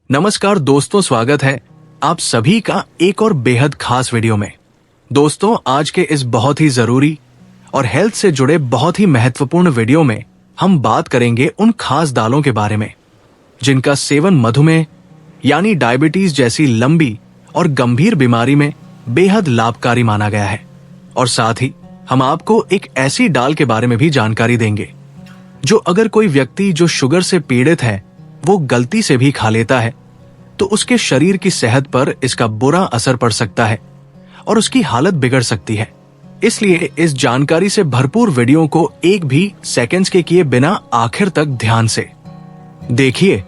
नमस्कार दोस्तों, स्वागत है आप सभी का एक और बेहद खास वीडियो में। दोस्तों, आज के इस बहुत ही जरूरी और हेल्थ से जुड़े बहुत ही महत्वपूर्ण वीडियो में हम बात करेंगे उन खास दालों के बारे में जिनका सेवन मधुमेह यानी डायबिटीज जैसी लंबी और गंभीर बीमारी में बेहद लाभकारी माना गया है। और साथ ही हम आपको एक ऐसी दाल के बारे में भी जानकारी देंगे जो अगर कोई व्यक्ति जो शुगर से पीड़ित है वो गलती से भी खा लेता है तो उसके शरीर की सेहत पर इसका बुरा असर पड़ सकता है और उसकी हालत बिगड़ सकती है। इसलिए इस जानकारी से भरपूर वीडियो को एक भी सेकंड्स के किए बिना आखिर तक ध्यान से देखिए।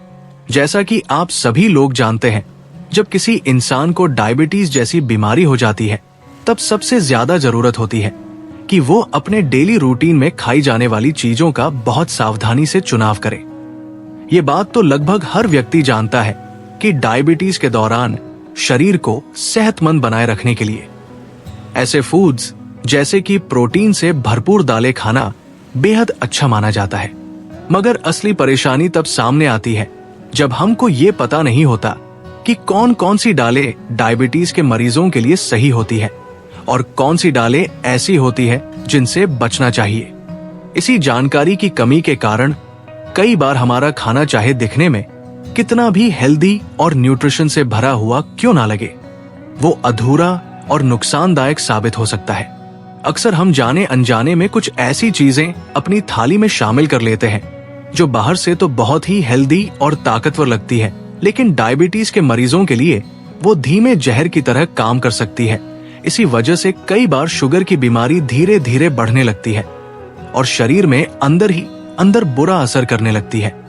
जैसा कि आप सभी लोग जानते हैं, जब किसी इंसान को डायबिटीज जैसी बीमारी हो जाती है तब सबसे ज्यादा जरूरत होती है कि वो अपने डेली रूटीन में खाई जाने वाली चीजों का बहुत सावधानी से चुनाव करे। ये बात तो लगभग हर व्यक्ति जानता है कि डायबिटीज के दौरान शरीर को सेहतमंद बनाए रखने के लिए ऐसे फूड्स जैसे कि प्रोटीन से भरपूर दालें खाना बेहद अच्छा माना जाता है। मगर असली परेशानी तब सामने आती है जब हमको ये पता नहीं होता कि कौन कौन सी दालें डायबिटीज के मरीजों के लिए सही होती है और कौन सी दालें ऐसी होती है जिनसे बचना चाहिए। इसी जानकारी की कमी के कारण कई बार हमारा खाना चाहे दिखने में कितना भी हेल्दी और न्यूट्रिशन से भरा हुआ क्यों ना लगे, वो अधूरा और नुकसानदायक साबित हो सकता है। अक्सर हम जाने अनजाने में कुछ ऐसी चीजें अपनी थाली में शामिल कर लेते हैं जो बाहर से तो बहुत ही हेल्दी और ताकतवर लगती है, लेकिन डायबिटीज के मरीजों के लिए वो धीमे जहर की तरह काम कर सकती है। इसी वजह से कई बार शुगर की बीमारी धीरे धीरे बढ़ने लगती है और शरीर में अंदर बुरा असर करने लगती है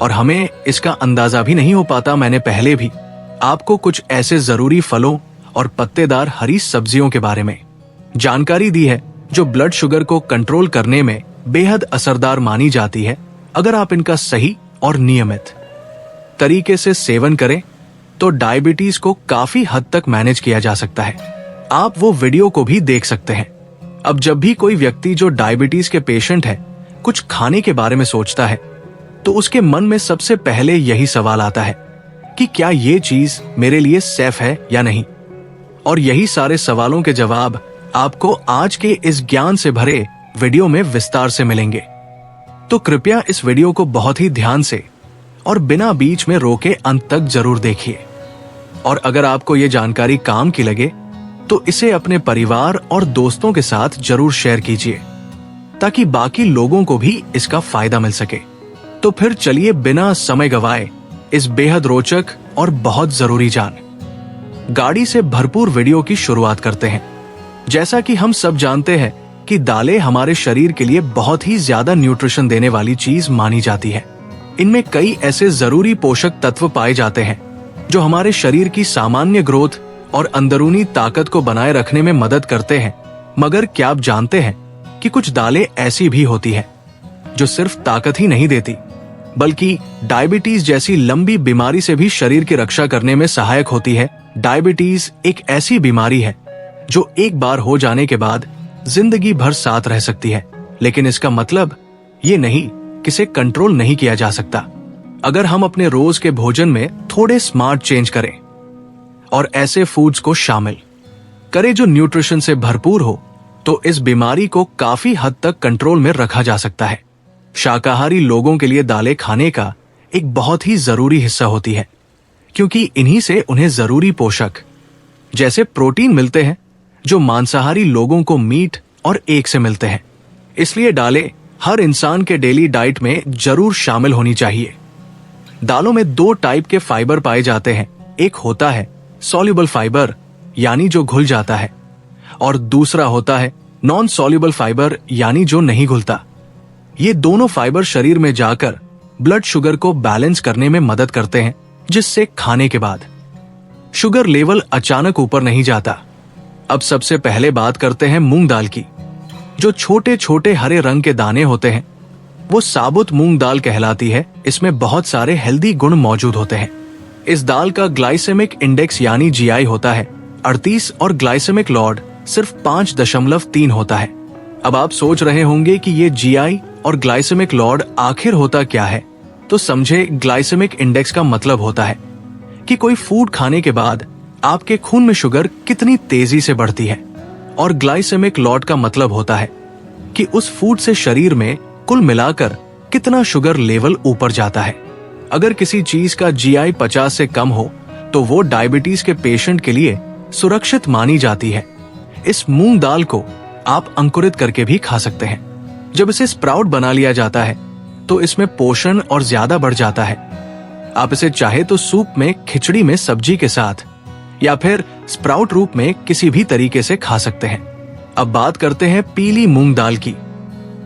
और हमें इसका अंदाजा भी नहीं हो पाता। मैंने पहले भी आपको कुछ ऐसे जरूरी फलों और पत्तेदार हरी सब्जियों के बारे में जानकारी दी है जो ब्लड शुगर को कंट्रोल करने में बेहद असरदार मानी जाती है। अगर आप इनका सही और नियमित तरीके से सेवन करें तो डायबिटीज को काफी हद तक मैनेज किया जा सकता है। आप वो वीडियो को भी देख सकते हैं। अब जब भी कोई व्यक्ति जो डायबिटीज के पेशेंट है कुछ खाने के बारे में सोचता है तो उसके मन में सबसे पहले यही सवाल आता है कि क्या ये चीज मेरे लिए सेफ है या नहीं। और यही सारे सवालों के जवाब आपको आज के इस ज्ञान से भरे वीडियो में विस्तार से मिलेंगे। तो कृपया इस वीडियो को बहुत ही ध्यान से और बिना बीच में रोके अंत तक जरूर देखिए। और अगर आपको ये जानकारी काम की लगे तो इसे अपने परिवार और दोस्तों के साथ जरूर शेयर कीजिए ताकि बाकी लोगों को भी इसका फायदा मिल सके। तो फिर चलिए बिना समय गवाए इस बेहद रोचक और बहुत जरूरी गाड़ी से भरपूर वीडियो की शुरुआत करते हैं। जैसा कि हम सब जानते हैं कि दालें हमारे शरीर के लिए बहुत ही ज्यादा न्यूट्रिशन देने वाली चीज मानी जाती है। इनमें कई ऐसे जरूरी पोषक तत्व पाए जाते हैं जो हमारे शरीर की सामान्य ग्रोथ और अंदरूनी ताकत को बनाए रखने में मदद करते हैं। मगर क्या आप जानते हैं कि कुछ दालें ऐसी भी होती हैं जो सिर्फ ताकत ही नहीं देती बल्कि डायबिटीज जैसी लंबी बीमारी से भी शरीर की रक्षा करने में सहायक होती है। डायबिटीज एक ऐसी बीमारी है जो एक बार हो जाने के बाद जिंदगी भर साथ रह सकती है, लेकिन इसका मतलब ये नहीं कि इसे कंट्रोल नहीं किया जा सकता। अगर हम अपने रोज के भोजन में थोड़े स्मार्ट चेंज करें और ऐसे फूड्स को शामिल करें जो न्यूट्रिशन से भरपूर हो तो इस बीमारी को काफी हद तक कंट्रोल में रखा जा सकता है। शाकाहारी लोगों के लिए दालें खाने का एक बहुत ही जरूरी हिस्सा होती है क्योंकि इन्हीं से उन्हें जरूरी पोषक जैसे प्रोटीन मिलते हैं जो मांसाहारी लोगों को मीट और एग से मिलते हैं। इसलिए दालें हर इंसान के डेली डाइट में जरूर शामिल होनी चाहिए। दालों में दो टाइप के फाइबर पाए जाते हैं। एक होता है सॉल्युबल फाइबर यानी जो घुल जाता है और दूसरा होता है नॉन सॉल्युबल फाइबर यानी जो नहीं घुलता। ये दोनों फाइबर शरीर में जाकर ब्लड शुगर को बैलेंस करने में मदद करते हैं, जिससे खाने के बाद शुगर लेवल अचानक ऊपर नहीं जाता। अब सबसे पहले बात करते हैं मूंग दाल की। जो छोटे छोटे हरे रंग के दाने होते हैं वो साबुत मूंग दाल कहलाती है। इसमें बहुत सारे हेल्दी गुण मौजूद होते हैं। इस दाल का ग्लाइसेमिक इंडेक्स यानी जीआई होता है 38 और ग्लाइसेमिक लोड सिर्फ 5.3 होता है। अब आप सोच रहे होंगे कि ये जीआई और ग्लाइसेमिक लोड आखिर होता क्या है, तो समझे ग्लाइसेमिक इंडेक्स का मतलब होता है कि कोई फूड खाने के बाद आपके खून में शुगर कितनी तेजी से बढ़ती है। और ग्लाइसेमिक लोड का मतलब होता है कि उस फूड से शरीर में कुल मिलाकर कितना शुगर लेवल ऊपर जाता है। अगर किसी चीज का GI 50 से कम हो तो वो डायबिटीज के पेशेंट के लिए सुरक्षित मानी जाती है। इस मूंग दाल को आप अंकुरित करके भी खा सकते हैं। जब इसे स्प्राउट बना लिया जाता है तो इसमें पोषण और ज्यादा बढ़ जाता है। आप इसे चाहे तो सूप में, खिचड़ी में, सब्जी के साथ या फिर स्प्राउट रूप में किसी भी तरीके से खा सकते हैं। अब बात करते हैं पीली मूंग दाल की,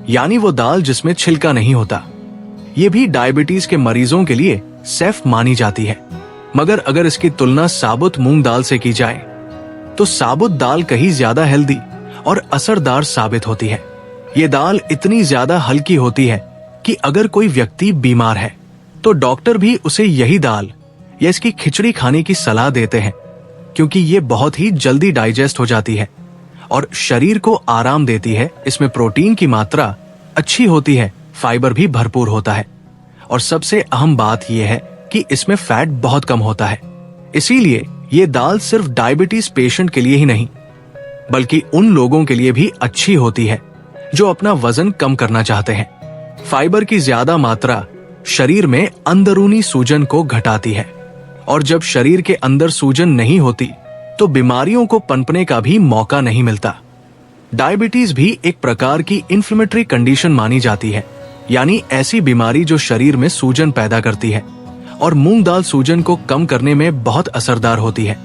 यानी वो दाल जिसमें छिलका नहीं होता। ये भी डायबिटीज के मरीजों के लिए सेफ मानी जाती है। मगर अगर इसकी तुलना साबुत मूंग दाल से की जाए तो साबुत दाल कहीं ज्यादा हेल्दी और असरदार साबित होती है। ये दाल इतनी ज्यादा हल्की होती है कि अगर कोई व्यक्ति बीमार है तो डॉक्टर भी उसे यही दाल या इसकी खिचड़ी खाने की सलाह देते हैं, क्योंकि ये बहुत ही जल्दी डाइजेस्ट हो जाती है और शरीर को आराम देती है। इसमें प्रोटीन की मात्रा अच्छी होती है, फाइबर भी भरपूर होता है और सबसे अहम बात यह है कि इसमें फैट बहुत कम होता है। इसीलिए ये दाल सिर्फ डायबिटीज पेशेंट के लिए ही नहीं बल्कि उन लोगों के लिए भी अच्छी होती है जो अपना वजन कम करना चाहते हैं। फाइबर की ज्यादा मात्रा शरीर में अंदरूनी सूजन को घटाती है और जब शरीर के अंदर सूजन नहीं होती तो बीमारियों को पनपने का भी मौका नहीं मिलता। डायबिटीज भी एक प्रकार की इन्फ्लेमेटरी कंडीशन मानी जाती है, यानी ऐसी बीमारी जो शरीर में सूजन पैदा करती है, और मूंग दाल सूजन को कम करने में बहुत असरदार होती है।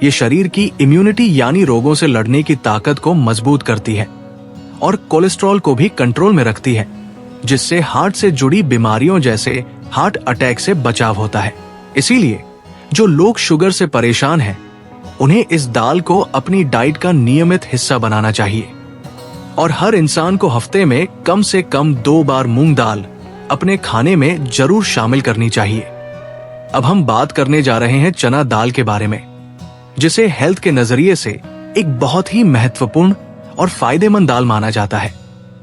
ये शरीर की इम्यूनिटी यानी रोगों से लड़ने की ताकत को मजबूत करती है और कोलेस्ट्रॉल को भी कंट्रोल में रखती है, जिससे हार्ट से जुड़ी बीमारियों जैसे हार्ट अटैक से बचाव होता है। इसीलिए जो लोग शुगर से परेशान हैं, उन्हें इस दाल को अपनी डाइट का नियमित हिस्सा बनाना चाहिए और हर इंसान को हफ्ते में कम से कम 2 बार मूंग दाल अपने खाने में जरूर शामिल करनी चाहिए। अब हम बात करने जा रहे हैं चना दाल के बारे में, जिसे हेल्थ के नजरिए से एक बहुत ही महत्वपूर्ण और फायदेमंद दाल माना जाता है,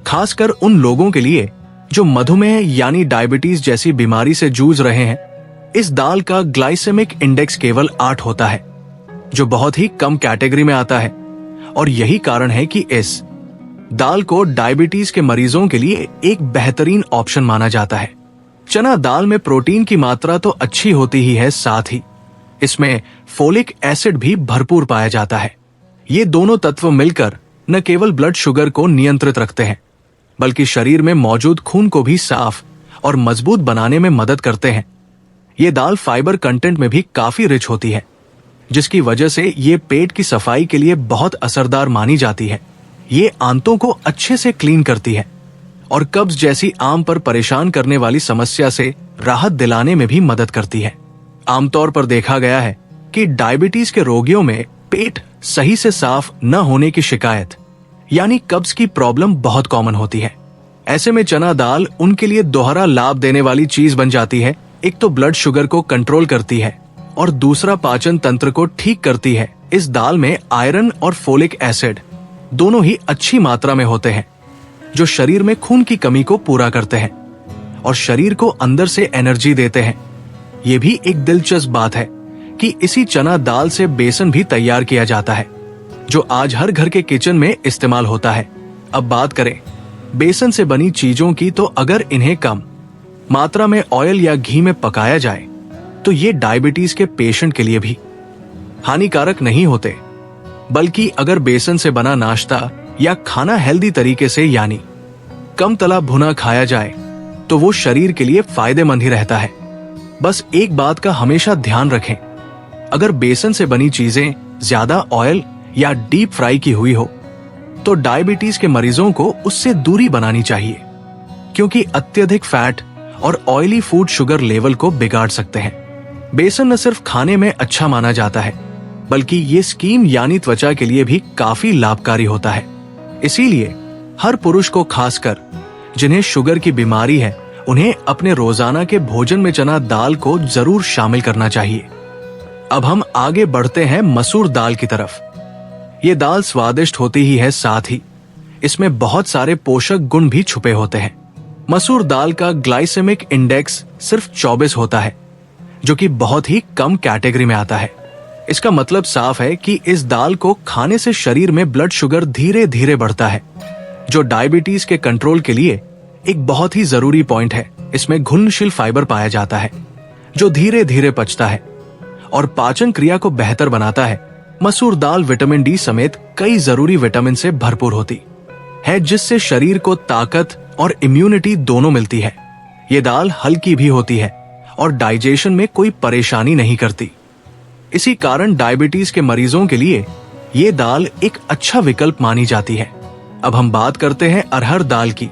खासकर उन लोगों के लिए जो मधुमेह यानी डायबिटीज जैसी बीमारी से जूझ रहे हैं। इस दाल का ग्लाइसेमिक इंडेक्स केवल 8 होता है, जो बहुत ही कम कैटेगरी में आता है और यही कारण है कि इस दाल को डायबिटीज के मरीजों के लिए एक बेहतरीन ऑप्शन माना जाता है। चना दाल में प्रोटीन की मात्रा तो अच्छी होती ही है, साथ ही इसमें फोलिक एसिड भी भरपूर पाया जाता है। ये दोनों तत्व मिलकर न केवल ब्लड शुगर को नियंत्रित रखते हैं बल्कि शरीर में मौजूद खून को भी साफ और मजबूत बनाने में मदद करते हैं। ये दाल फाइबर कंटेंट में भी काफी रिच होती है, जिसकी वजह से ये पेट की सफाई के लिए बहुत असरदार मानी जाती है। ये आंतों को अच्छे से क्लीन करती है और कब्ज जैसी आम पर परेशान करने वाली समस्या से राहत दिलाने में भी मदद करती है। आमतौर पर देखा गया है कि डायबिटीज के रोगियों में पेट सही से साफ न होने की शिकायत यानी कब्ज की प्रॉब्लम बहुत कॉमन होती है। ऐसे में चना दाल उनके लिए दोहरा लाभ देने वाली चीज बन जाती है। एक तो ब्लड शुगर को कंट्रोल करती है और दूसरा पाचन तंत्र को ठीक करती है। इस दाल में आयरन और फोलिक एसिड दोनों ही अच्छी मात्रा में होते हैं, जो शरीर में खून की कमी को पूरा करते हैं और शरीर को अंदर से एनर्जी देते हैं। ये भी एक दिलचस्प बात है कि इसी चना दाल से बेसन भी तैयार किया जाता है, जो आज हर घर के किचन में इस्तेमाल होता है। अब बात करें बेसन से बनी चीजों की, तो अगर इन्हें कम मात्रा में ऑयल या घी में पकाया जाए तो ये डायबिटीज के पेशेंट के लिए भी हानिकारक नहीं होते, बल्कि अगर बेसन से बना नाश्ता या खाना हेल्दी तरीके से यानी कम तला भुना खाया जाए तो वो शरीर के लिए फायदेमंद ही रहता है। बस एक बात का हमेशा ध्यान रखें, अगर बेसन से बनी चीजें ज्यादा ऑयल या डीप फ्राई की हुई हो तो डायबिटीज के मरीजों को उससे दूरी बनानी चाहिए, क्योंकि अत्यधिक फैट और ऑयली फूड शुगर लेवल को बिगाड़ सकते हैं। बेसन न सिर्फ खाने में अच्छा माना जाता है, बल्कि ये स्किन यानी त्वचा के लिए भी काफी लाभकारी होता है। इसीलिए हर पुरुष को, खासकर जिन्हें शुगर की बीमारी है, उन्हें अपने रोजाना के भोजन में चना दाल को जरूर शामिल करना चाहिए। अब हम आगे बढ़ते हैं मसूर दाल की तरफ। ये दाल स्वादिष्ट होती ही है, साथ ही इसमें बहुत सारे पोषक गुण भी छुपे होते हैं। मसूर दाल का ग्लाइसेमिक इंडेक्स सिर्फ 24 होता है, जो कि बहुत ही कम कैटेगरी में आता है। इसका मतलब साफ है कि इस दाल को खाने से शरीर में ब्लड शुगर धीरे धीरे बढ़ता है, जो डायबिटीज के कंट्रोल के लिए एक बहुत ही जरूरी पॉइंट है। इसमें घुलनशील फाइबर पाया जाता है जो धीरे धीरे पचता है और पाचन क्रिया को बेहतर बनाता है। मसूर दाल विटामिन डी समेत कई जरूरी विटामिन से भरपूर होती है, जिससे शरीर को ताकत और इम्यूनिटी दोनों मिलती है। ये दाल हल्की भी होती है और डाइजेशन में कोई परेशानी नहीं करती। इसी कारण डायबिटीज के मरीजों के लिए ये दाल एक अच्छा विकल्प मानी जाती है। अब हम बात करते हैं अरहर दाल की,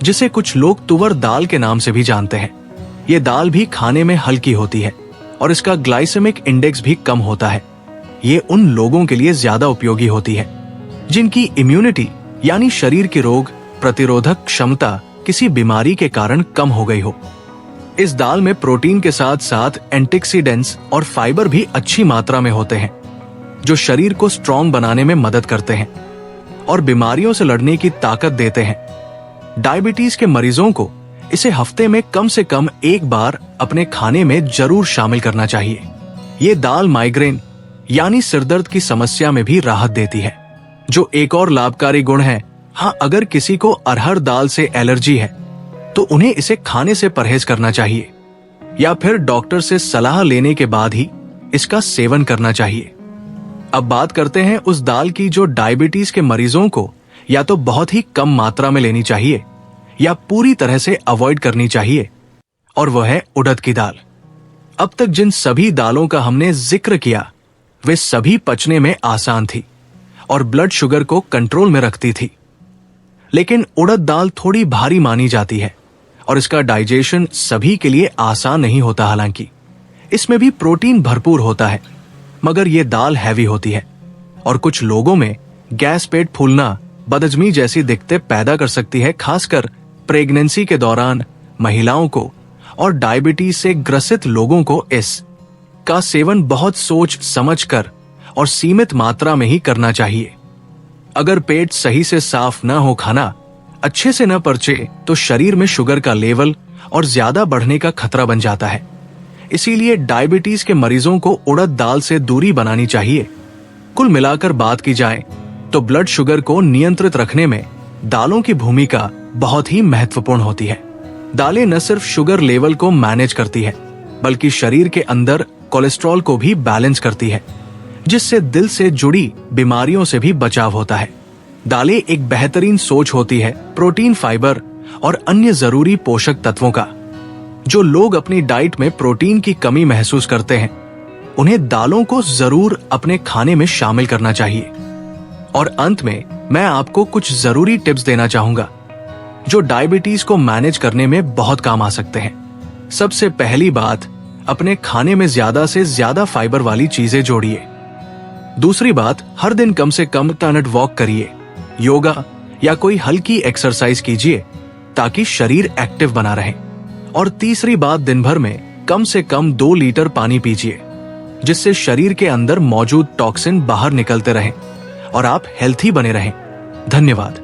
जिसे कुछ लोग तुवर दाल के नाम से भी जानते हैं। ये दाल भी खाने में हल्की होती है और इसका ग्लाइसेमिक इंडेक्स भी कम होता है। ये उन लोगों के लिए ज्यादा उपयोगी होती है जिनकी इम्यूनिटी यानी शरीर की रोग प्रतिरोधक क्षमता किसी बीमारी के कारण कम हो गई हो। इस दाल में प्रोटीन के साथ साथ एंटीऑक्सीडेंट्स और फाइबर भी अच्छी मात्रा में होते हैं, जो शरीर को स्ट्रॉन्ग बनाने में मदद करते हैं और बीमारियों से लड़ने की ताकत देते हैं। डायबिटीज के मरीजों को इसे हफ्ते में कम से कम एक बार अपने खाने में जरूर शामिल करना चाहिए। ये दाल माइग्रेन यानी सिरदर्द की समस्या में भी राहत देती है, जो एक और लाभकारी गुण है। हाँ, अगर किसी को अरहर दाल से एलर्जी है तो उन्हें इसे खाने से परहेज करना चाहिए या फिर डॉक्टर से सलाह लेने के बाद ही इसका सेवन करना चाहिए। अब बात करते हैं उस दाल की जो डायबिटीज के मरीजों को या तो बहुत ही कम मात्रा में लेनी चाहिए या पूरी तरह से अवॉइड करनी चाहिए, और वह है उड़द की दाल। अब तक जिन सभी दालों का हमने जिक्र किया वे सभी पचने में आसान थी और ब्लड शुगर को कंट्रोल में रखती थी, लेकिन उड़द दाल थोड़ी भारी मानी जाती है और इसका डाइजेशन सभी के लिए आसान नहीं होता। हालांकि इसमें भी प्रोटीन भरपूर होता है, मगर यह दाल हैवी होती है और कुछ लोगों में गैस, पेट फूलना, बदहजमी जैसी दिक्कतें पैदा कर सकती है। खासकर प्रेगनेंसी के दौरान महिलाओं को और डायबिटीज से ग्रसित लोगों को इस का सेवन बहुत सोच समझकर और सीमित मात्रा में ही करना चाहिए। अगर पेट सही से साफ न हो, खाना अच्छे से न पचे, तो शरीर में शुगर का लेवल और ज्यादा बढ़ने का खतरा बन जाता है। इसीलिए डायबिटीज के मरीजों को उड़द दाल से दूरी बनानी चाहिए। कुल मिलाकर बात की जाए तो ब्लड शुगर को नियंत्रित रखने में दालों की भूमिका बहुत ही महत्वपूर्ण होती है। दालें न सिर्फ शुगर लेवल को मैनेज करती है, बल्कि शरीर के अंदर कोलेस्ट्रॉल को भी बैलेंस करती है, जिससे दिल से जुड़ी बीमारियों से भी बचाव होता है। दालें एक बेहतरीन सोच होती है प्रोटीन, फाइबर और अन्य जरूरी पोषक तत्वों का। जो लोग अपनी डाइट में प्रोटीन की कमी महसूस करते हैं, उन्हें दालों को जरूर अपने खाने में शामिल करना चाहिए। और अंत में मैं आपको कुछ जरूरी टिप्स देना चाहूंगा जो डायबिटीज को मैनेज करने में बहुत काम आ सकते हैं। सबसे पहली बात, अपने खाने में ज्यादा से ज्यादा फाइबर वाली चीजें जोड़िए। दूसरी बात, हर दिन कम से कम 10 मिनट वॉक करिए, योगा या कोई हल्की एक्सरसाइज कीजिए ताकि शरीर एक्टिव बना रहे। और तीसरी बात, दिन भर में कम से कम 2 लीटर पानी पीजिए, जिससे शरीर के अंदर मौजूद टॉक्सिन बाहर निकलते रहें और आप हेल्थी बने रहें। धन्यवाद।